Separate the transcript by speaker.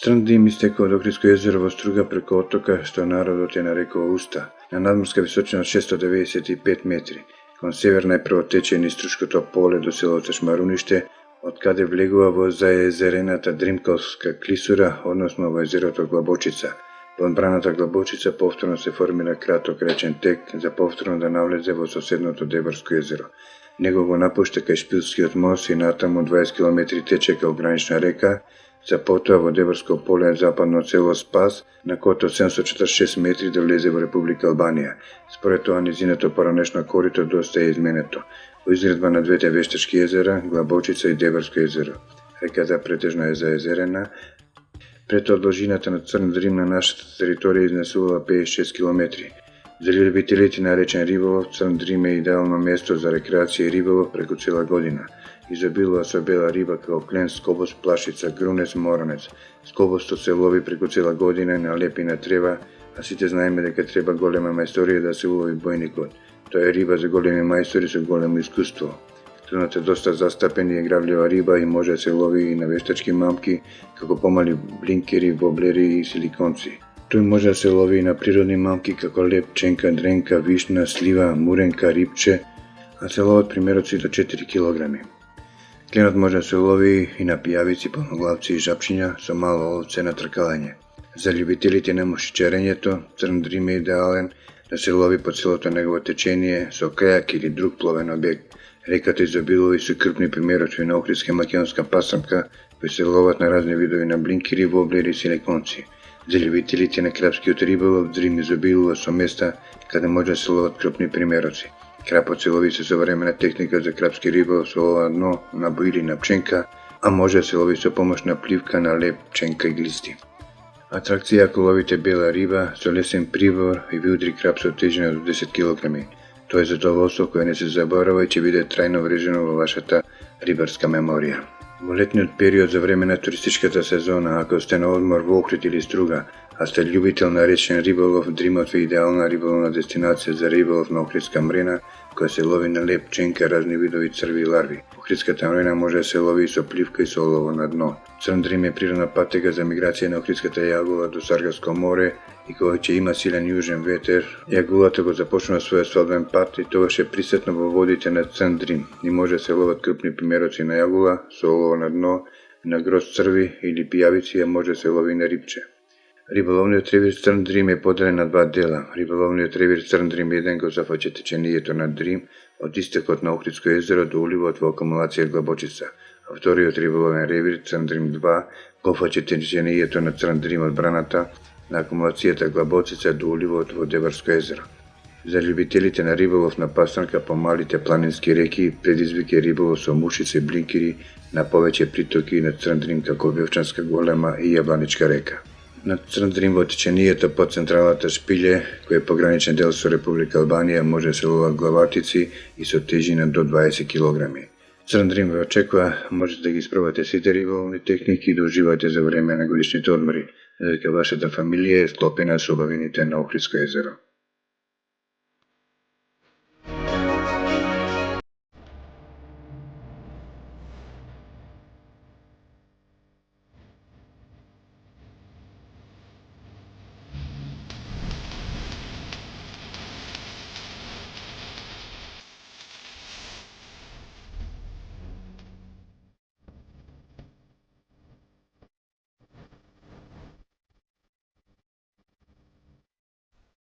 Speaker 1: Црн дим истекува од Охридско езеро во струга преку оттока што народот ја нарекува Уста, на надморска височина од 695 метри, кон север најпрво тече низ Струшкото поле до селото Шмаруниште, од каде влегува во заезерената Дримковска клисура, односно во езерото Глабочица. Во одбраната Глабочица повторно се формира краток речен тек за повторно да навлезе во соседното Деборско езеро. Него го напушта кај Шпилскиот мост и натаму 20 км тече кај гранична река, за потоа во Деборско поле западно од село Спас, на кото 746 метри да влезе во Република Албанија. Според тоа низиното поранешно корито доста е изменето. Во изградба на двете вештачки езера, Глабочица и Деборско езеро. Реката претежно е заезерена. Прето должината на Црн Дрим на нашата територија изнесувала 56 км. За љубителите на речен риболов, Црн Дрим е идеално место за рекреација и риболов преку цела година. Изобилува со бела риба како клен, скобост, плашица, грунец, моранец. Скобостот се лови преку цела година на лепина трева, а сите знаеме дека треба голема мајсторија да се улови бојникот. Тоа е риба за големи мајстори со големо искуство. Тунот е доста застапен и игравлива риба и може да се лови и на вештачки мамки, како помали блинкери, воблери и силиконци. Тој може да се лови и на природни мамки како леп, ченка, дренка, вишна, слива, муренка, рипче, а се ловат примероци до 4 кг. Кленот може да се лови и на пијавици, палноглавци и жапшиња со мало овце на тркалање. За љубителите на мушичарењето, Црн Дрим е идеален да се лови по целото негово течение со кајак или друг пловен објект. Реката изобилува и со крупни примероци на охридска македонска пасамка, кои се ловат на разни видови на блинкери, воблери и силиконци. За љубителите на крапскиот риболов, Дрим изобилува со места каде може да се ловат крупни примероци. Крапот се лови со современа техника за крапски риболов со лова на дно, на бој или на пченка, а може да се лови со помош на пливка на леп, пченка и глисти. Атракција ако ловите бела риба со лесен прибор и ви удри крап со тежина до 10 кг. Тоа е задоволство кое не се заборава и ќе биде трајно врежено во вашата рибарска меморија. Во летниот период за време на туристичката сезона, ако сте на одмор во Охрид или Струга, а сте љубител на речен риболов, Дримот е идеална риболовна дестинација за риболов на охридска мрена, која се лови на леп, ченка, разни видови црви и ларви. Охридската мрена може да се лови и со пливка и со олово на дно. Црн Дрим е природна патека за миграција на охридската јагула до Саргаско море и кога ќе има силен јужен ветер, јагулата го започнува својот свадбен пат и тогаш е присетно во водите на Црн Дрим и може да се ловат крупни примероци на јагула со олово на дно, на гроз црви или пијавици, а може да се лови на рипче. Риболовниот ревир Црн Дрим е поделен на два дела. Риболовниот ревир Црн Дрим 1 го зафаќа течението на Дрим од истекот на Охридско езеро до уливот во акумулација Глабочица, а вториот риболовен ревир Црн Дрим 2 го фаќа течението на Црн Дрим од браната на акумулацијата Глабочица до уливот во Деборско езеро. За љубителите на риболов на пасанка по малите планински реки, предизвик е риболов со мушици и блинкери на повеќе притоки на Црн Дрим како Вевчанска голема и Јабланичка река. На Црн Дрим во течението по централната Шпилје, кој е пограничен дел со Република Албанија, може да се ловат главатици и со тежина до 20 кг. Црн Дрим ве очекува, можете да ги испробате сите риболовни техники и да уживате за време на годишните одмори, за дека вашата фамилија е склопена со убавините на Охридско езеро.